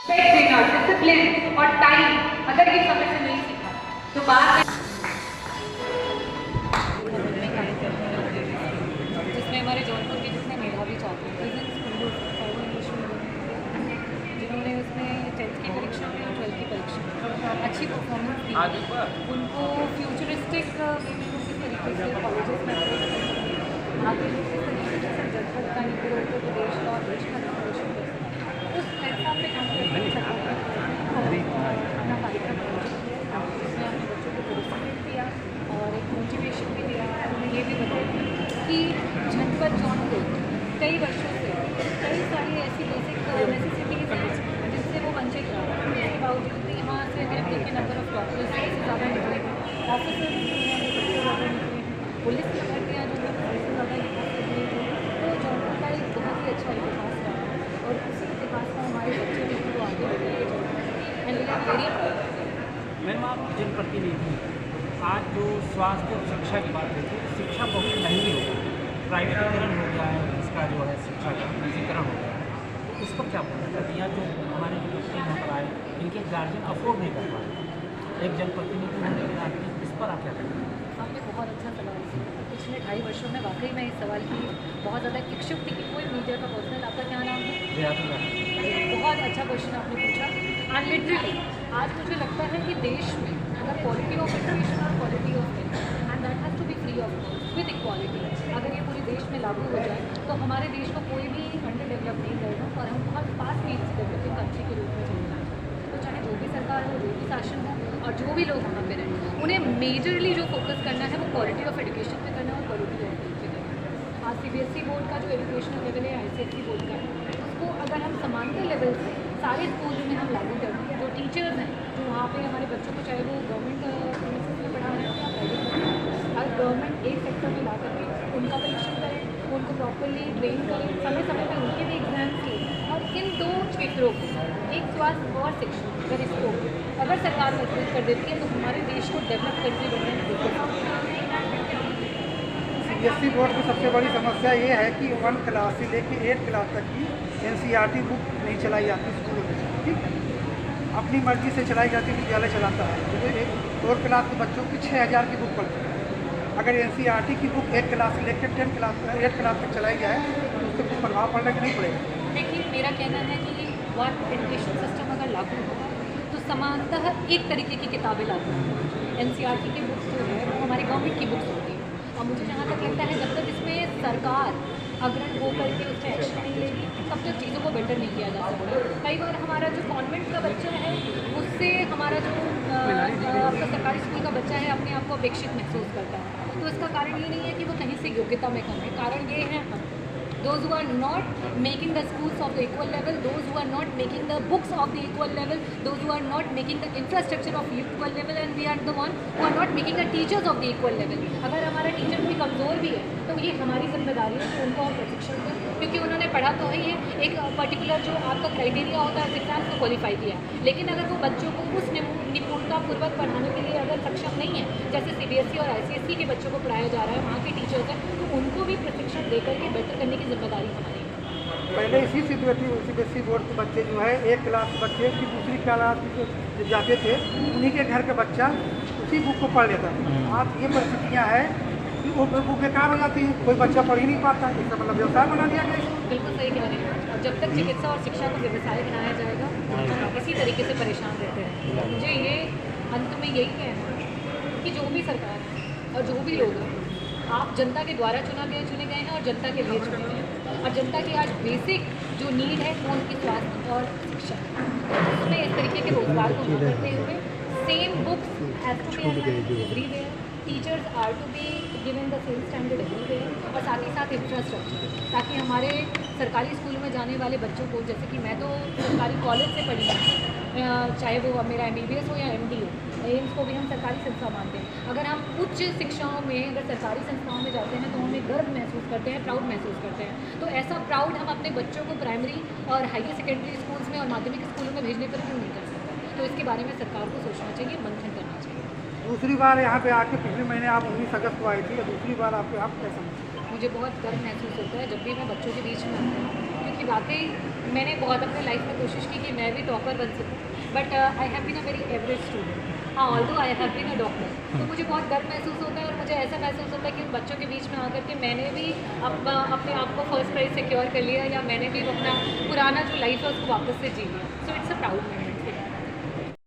देना, डिसिप्लिन और टाइम अगर ये समय से नहीं सीखा तो बाद में जिसमें हमारे जौनपुर के जितने मेधावी छात्र हैं जिन्होंने उसमें 10th की परीक्षा में और 12th की परीक्षा में अच्छी परफॉर्मेंस दी, उनको फ्यूचरिस्टिक किस तरीके से कॉलेजेस में आगे किस तरीके से जनपद का पूरे उत्तर प्रदेश का और देश का रिजर्वेशन उस प्लेटफॉर्म पे काम करने अपना कार्यक्रम जिसमें हमने बच्चों को प्रोत्साहित किया और एक मोटिवेशन भी दिया। उन्हें ये भी बताया कि जनपद जौनपुर कई वर्षों से कई सारी ऐसी बेसिक नेसेसिटीज़ हैं जिससे वो वंचित रहा है। इसके बावजूद भी यहाँ से अगर देखिए नंबर ऑफ डॉक्टर्स से ज़्यादा निकले हैं, ऑफिसर्स सबसे ज़्यादा निकले हैं, पुलिस की भर्तियाँ जो है सबसे ज़्यादा निकली हैं। तो जौनपुर का एक बहुत ही अच्छा इतिहास रहा है और उसी इतिहास को हमारे बच्चे भी वो आगे बढ़ेंगे and we are very proud. Ma'am आप जनप्रतिनिधि, आज जो स्वास्थ्य और शिक्षा की बात होती है, शिक्षा बहुत महंगी हो गई, प्राइवेटीकरण हो गया है, इसका जो है शिक्षा का निजीकरण हो गया है, तो इस पर क्या बोलना चाहिए? या जो हमारे जो बच्चे यहाँ पर आए इनके गार्जियन अफोर्ड नहीं कर पाए, एक जनप्रतिनिधि होने के नाते इस पर आप क्या करेंगे? आपने बहुत अच्छा सवाल किया। पिछले 2.5 वर्षों में वाकई में इस सवाल की बहुत ज़्यादा इच्छुक थी कि कोई मीडिया का पर्सनल, आपका क्या नाम है? बहुत अच्छा क्वेश्चन आपने पूछा। एंड लिटरली आज मुझे लगता है कि देश में अगर क्वालिटी ऑफ एजुकेशन और quality of and that has to be free of cost with equality, अगर ये पूरे देश में लागू हो जाए तो हमारे देश को कोई भी अंडर डेवलप नहीं करेगा और हम बहुत फास्ट नीड्स डेवलपिंग कंट्री के रूप में चलना है। तो चाहे जो भी सरकार हो, जो भी शासन हो और जो भी लोग वहाँ पे रहें, उन्हें मेजरली जो फोकस करना है वो क्वालिटी ऑफ एजुकेशन पे करना है और क्वालिटी ऑफ हेल्थ पे करना है। आज CBSE बोर्ड का जो एजुकेशनल लेवल है, ICSE बोर्ड का है, उसको अगर हम समानता लेवल से सारे स्कूल में हम लागू कर दें, जो टीचर्स हैं जो वहाँ पे हमारे बच्चों को, चाहे वो गवर्नमेंट में पढ़ा रहे हैं या प्राइवेट में पढ़ा रहे हैं, अगर गवर्नमेंट एक सेक्टर में ला करके उनका परीक्षण करें, उनको प्रॉपरली ट्रेन करें, समय समय पर उनके भी एग्जाम्स लें और इन 2 क्षेत्रों को, एक स्वास्थ्य और शिक्षा, अगर इसको अगर सरकार मजबूत कर देती है तो हमारे देश को डेवलप करके बढ़ने में बिल्कुल। CBSE बोर्ड की सबसे बड़ी समस्या ये है कि 1 क्लास से लेकर 8 क्लास तक की NCERT बुक नहीं चलाई जाती स्कूल में, ठीक है, अपनी मर्जी से चलाई जाती, विद्यालय चलाता है। जैसे 4 क्लास के बच्चों की 6000 की बुक पड़ती है। अगर NCERT की बुक 1 क्लास से लेकर 8 क्लास तक चलाई जाए तो उससे कुछ प्रभाव पड़ने का नहीं पड़ेगा। देखिए मेरा कहना है कि वन एजुकेशन सिस्टम अगर लागू होगा तो समानतः एक तरीके की किताबें लागू होंगी। NCERT की बुक्स जो है वो हमारी गवर्नमेंट की बुक्स होती है और मुझे जहाँ तक लगता है जब तक इसमें सरकार अग्रण हो करके उस पर एक्शन नहीं लेगी तब तक चीज़ों को बेटर नहीं किया जा सकता। कई बार हमारा जो कॉन्वेंट का बच्चा है उससे हमारा जो आपका सरकारी स्कूल का बच्चा है अपने आप को अपेक्षित महसूस करता है। तो इसका कारण ये नहीं है कि वो कहीं से योग्यता में कम है, कारण ये है those who are not making the schools of the equal level, those who are not making the books of the equal level, those who are not making the infrastructure of equal level, and we are the one who are not making the teachers of the equal level। अगर हमारा teacher भी कमज़ोर भी है तो ये हमारी जिम्मेदारी है कि उनको हम प्रशिक्षण दें, क्योंकि उन्होंने पढ़ा तो है ये एक पर्टिकुलर जो आपका क्राइटेरिया होता है एग्जाम्स को क्वालिफाई किया, लेकिन अगर वो बच्चों को उस निपुणतापूर्वक पढ़ाने के लिए अगर सक्षम नहीं है, जैसे CBSE और ICSE के बच्चों को पढ़ाया जा रहा है, वहाँ के टीचर्स हैं, तो उनको भी प्रशिक्षण देकर के बेटर करने की जिम्मेदारी हमारी है। पहले इसी CBSE बोर्ड के बच्चे जो है 1 क्लास के बच्चे की दूसरी क्लास जब जाते थे उन्हीं के घर का बच्चा उसी बुक को पढ़ लेता था। आज ये परिस्थितियाँ हैं कि वो बुक बेकार हो जाती है, कोई बच्चा पढ़ ही नहीं पाता, इसका मतलब व्यवसाय बना दिया गया। बिल्कुल सही कह रहे हैं। और जब तक चिकित्सा और शिक्षा को व्यवसाय बनाया जाएगा हम इसी तरीके से परेशान रहते हैं। मुझे ये अंत में यही कहना है कि जो भी सरकार है और जो भी लोग हैं, आप जनता के द्वारा चुने गए हैं और जनता के लिए चुने गए हैं और जनता की आज बेसिक जो नीड है वो उनकी स्वास्थ्य और शिक्षा उसमें इस तरीके के रोजगार को न करते हुए same books has to be everywhere, teachers are to be given the same standard everywhere और साथ ही साथ इंफ्रास्ट्रक्चर, ताकि हमारे सरकारी स्कूल में जाने वाले बच्चों को, जैसे कि मैं तो सरकारी कॉलेज से पढ़ी हूँ, चाहे वो मेरा MBBS हो या MD हो, एम्स को भी हम सरकारी संस्था मानते हैं। अगर हम उच्च शिक्षाओं में अगर सरकारी संस्थाओं में जाते हैं तो हम एक गर्व महसूस करते हैं, प्राउड महसूस करते हैं। तो ऐसा प्राउड हम अपने बच्चों को प्राइमरी और हायर सेकेंडरी स्कूल्स में और माध्यमिक स्कूलों में भेजने पर क्यों नहीं कर सकते? तो इसके बारे में सरकार को सोचना चाहिए, मंथन करना चाहिए। दूसरी बार यहाँ पे आके पिछले महीने आप 19 अगस्त को आई थी और दूसरी बार आपके आप कैसा? मुझे बहुत गर्व महसूस होता है जब भी मैं बच्चों के बीच में आती हूँ, क्योंकि वाकई मैंने बहुत अपने लाइफ में कोशिश की कि मैं भी टॉपर बन सकूँ, but I have been a very average student. हाँ, although I have been a doctor, तो मुझे बहुत गर्व महसूस होता है और मुझे ऐसा महसूस होता है कि उन बच्चों के बीच में आकर के मैंने भी अपने आप को फर्स्ट प्राइज़ सिक्योर कर लिया, या मैंने भी अपना पुराना जो लाइफ है उसको वापस से जी लिया। So it's a proud moment.